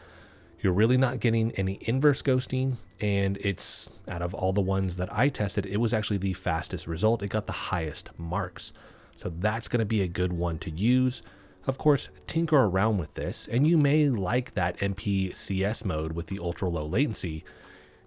You're really not getting any inverse ghosting, and it's, out of all the ones that I tested, it was actually the fastest result. It got the highest marks. So that's going to be a good one to use. Of course, tinker around with this, and you may like that MPCS mode with the ultra low latency.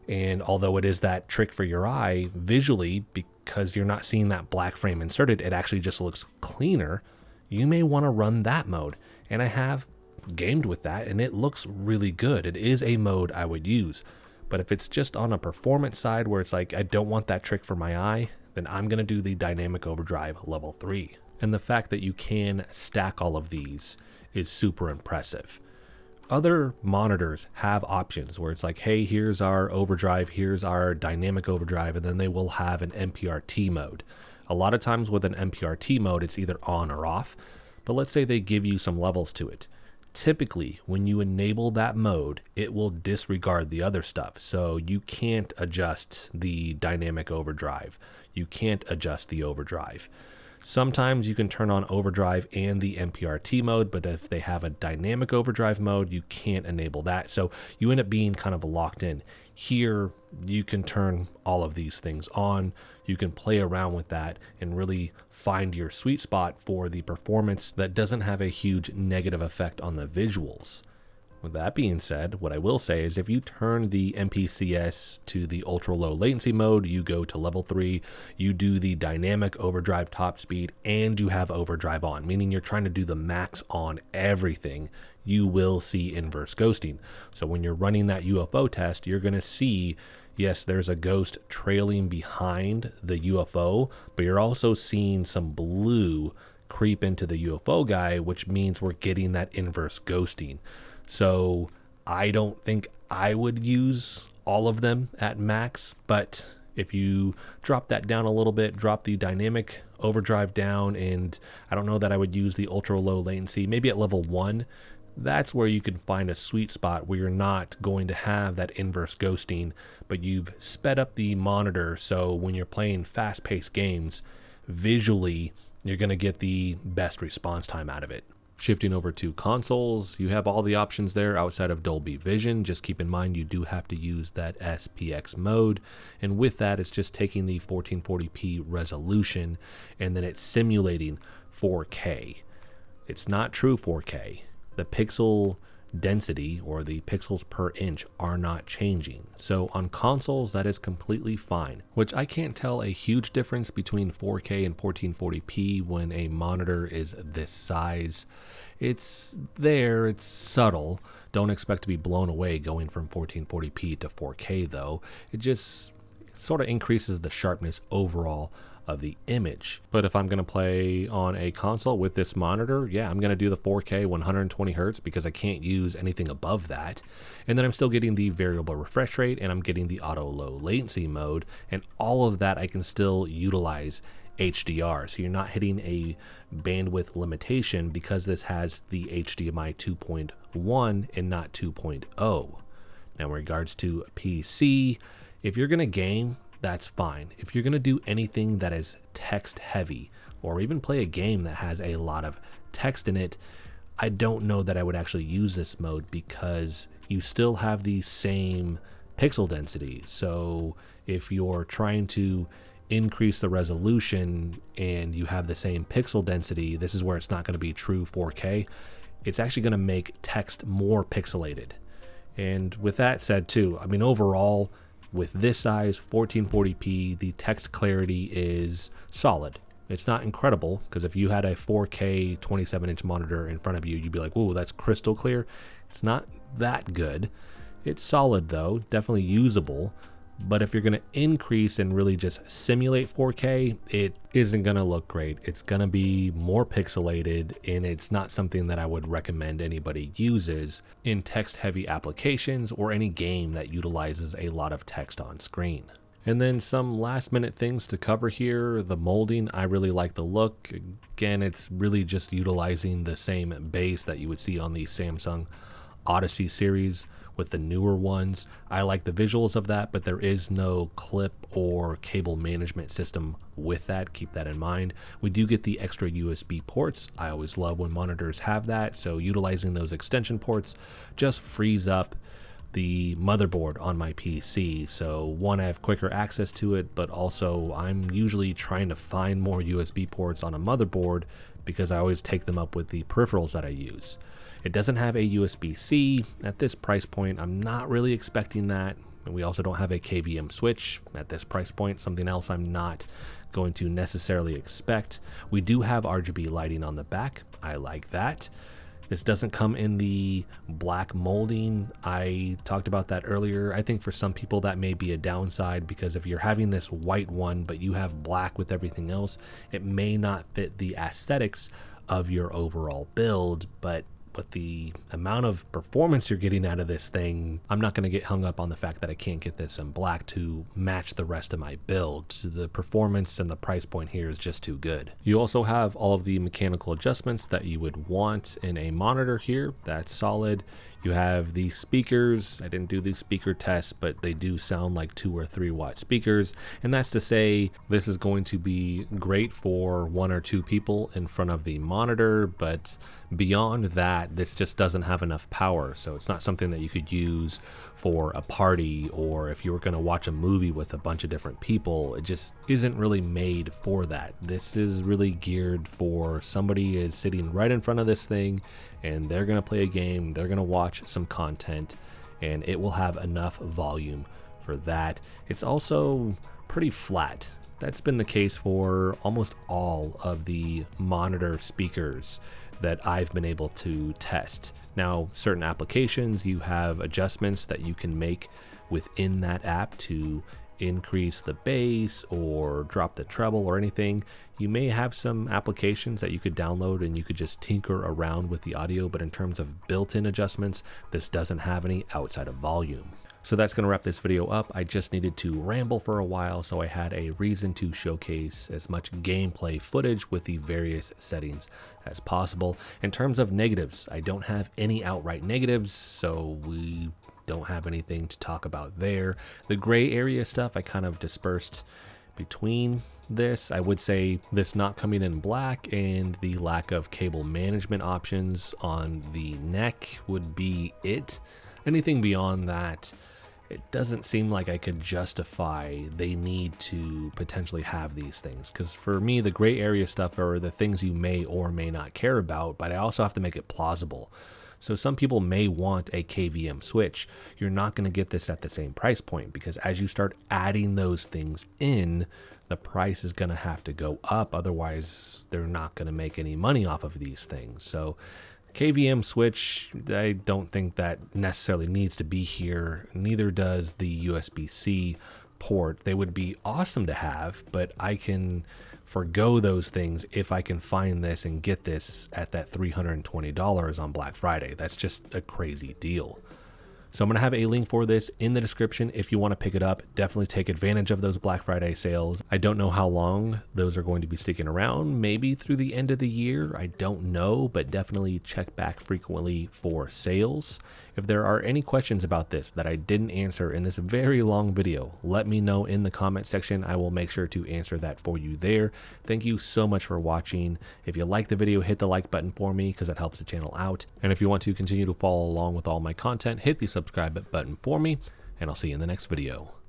And although it is that trick for your eye, visually, because you're not seeing that black frame inserted, it actually just looks cleaner. You may want to run that mode. And I have gamed with that, and it looks really good. It is a mode I would use. But if it's just on a performance side where it's like, I don't want that trick for my eye, then I'm going to do the dynamic overdrive level 3. And the fact that you can stack all of these is super impressive. Other monitors have options where it's like, hey, here's our overdrive, here's our dynamic overdrive, and then they will have an MPRT mode. A lot of times with an MPRT mode, it's either on or off, but let's say they give you some levels to it. Typically, when you enable that mode, it will disregard the other stuff. So you can't adjust the dynamic overdrive. You can't adjust the overdrive. Sometimes you can turn on overdrive and the MPRT mode, but if they have a dynamic overdrive mode, you can't enable that. So you end up being kind of locked in. Here, you can turn all of these things on. You can play around with that and really find your sweet spot for the performance that doesn't have a huge negative effect on the visuals. With that being said, what I will say is if you turn the MPCS to the ultra low latency mode, you go to level 3, you do the dynamic overdrive top speed, and you have overdrive on, meaning you're trying to do the max on everything, you will see inverse ghosting. So when you're running that UFO test, you're going to see, yes, there's a ghost trailing behind the UFO, but you're also seeing some blue creep into the UFO guy, which means we're getting that inverse ghosting. So I don't think I would use all of them at max, but if you drop that down a little bit, drop the dynamic overdrive down, and I don't know that I would use the ultra low latency, maybe at level 1, that's where you can find a sweet spot where you're not going to have that inverse ghosting, but you've sped up the monitor, so when you're playing fast-paced games, visually, you're going to get the best response time out of it. Shifting over to consoles, you have all the options there outside of Dolby Vision. Just keep in mind you do have to use that SPX mode, and with that it's just taking the 1440p resolution and then it's simulating 4K. It's not true 4K. The pixel density or the pixels per inch are not changing. So on consoles that is completely fine, which I can't tell a huge difference between 4K and 1440p when a monitor is this size. It's there, it's subtle. Don't expect to be blown away going from 1440p to 4K though. It just sort of increases the sharpness overall of the image. But if I'm going to play on a console with this monitor, yeah, I'm going to do the 4K 120 hertz because I can't use anything above that. And then I'm still getting the variable refresh rate and I'm getting the auto low latency mode, and all of that I can still utilize HDR. So you're not hitting a bandwidth limitation because this has the HDMI 2.1 and not 2.0. Now in regards to PC, if you're going to game, that's fine. If you're going to do anything that is text heavy or even play a game that has a lot of text in it, I don't know that I would actually use this mode because you still have the same pixel density. So if you're trying to increase the resolution and you have the same pixel density, this is where it's not going to be true 4K. It's actually going to make text more pixelated. And with that said too, I mean overall, with this size 1440p, the text clarity is solid. It's not incredible because if you had a 4K 27-inch monitor in front of you, you'd be like, "Whoa, that's crystal clear." It's not that good. It's solid though, definitely usable. But if you're going to increase and really just simulate 4K, it isn't going to look great. It's going to be more pixelated, and it's not something that I would recommend anybody uses in text-heavy applications or any game that utilizes a lot of text on screen. And then some last-minute things to cover here. The molding, I really like the look. Again, it's really just utilizing the same base that you would see on the Samsung Odyssey series with the newer ones. I like the visuals of that, but there is no clip or cable management system with that. Keep that in mind. We do get the extra USB ports. I always love when monitors have that, so utilizing those extension ports just frees up the motherboard on my PC. So one, I have quicker access to it, but also I'm usually trying to find more USB ports on a motherboard because I always take them up with the peripherals that I use. It doesn't have a USB-C at this price point. I'm not really expecting that. And we also don't have a KVM switch at this price point, something else I'm not going to necessarily expect. We do have RGB lighting on the back. I like that. This doesn't come in the black molding. I talked about that earlier. I think for some people that may be a downside because if you're having this white one but you have black with everything else, it may not fit the aesthetics of your overall build. But with the amount of performance you're getting out of this thing, I'm not going to get hung up on the fact that I can't get this in black to match the rest of my build. So the performance and the price point here is just too good. You also have all of the mechanical adjustments that you would want in a monitor here. That's solid. You have the speakers. I didn't do the speaker test, but they do sound like 2 or 3 watt speakers. And that's to say this is going to be great for 1 or 2 people in front of the monitor, but beyond that, this just doesn't have enough power. So it's not something that you could use for a party, or if you were going to watch a movie with a bunch of different people. It just isn't really made for that. This is really geared for somebody is sitting right in front of this thing and they're going to play a game, they're going to watch some content, and it will have enough volume for that. It's also pretty flat. That's been the case for almost all of the monitor speakers that I've been able to test. Now, certain applications, you have adjustments that you can make within that app to increase the bass or drop the treble or anything. You may have some applications that you could download and you could just tinker around with the audio, but in terms of built-in adjustments, this doesn't have any outside of volume. So that's going to wrap this video up. I just needed to ramble for a while, so I had a reason to showcase as much gameplay footage with the various settings as possible. In terms of negatives, I don't have any outright negatives, so we don't have anything to talk about there. The gray area stuff I kind of dispersed between this. I would say this not coming in black and the lack of cable management options on the neck would be it. Anything beyond that, it doesn't seem like I could justify they need to potentially have these things. Because for me, the gray area stuff are the things you may or may not care about, but I also have to make it plausible. So some people may want a KVM switch. You're not going to get this at the same price point, because as you start adding those things in, the price is going to have to go up. Otherwise, they're not going to make any money off of these things. So KVM switch, I don't think that necessarily needs to be here. Neither does the USB-C port. They would be awesome to have, but I can forgo those things if I can find this and get this at that $320 on Black Friday. That's just a crazy deal. So I'm going to have a link for this in the description if you want to pick it up. Definitely take advantage of those Black Friday sales. I don't know how long those are going to be sticking around, maybe through the end of the year. I don't know, but definitely check back frequently for sales. If there are any questions about this that I didn't answer in this very long video, let me know in the comment section. I will make sure to answer that for you there. Thank you so much for watching. If you like the video, hit the like button for me because that helps the channel out. And if you want to continue to follow along with all my content, hit the subscribe button for me, and I'll see you in the next video.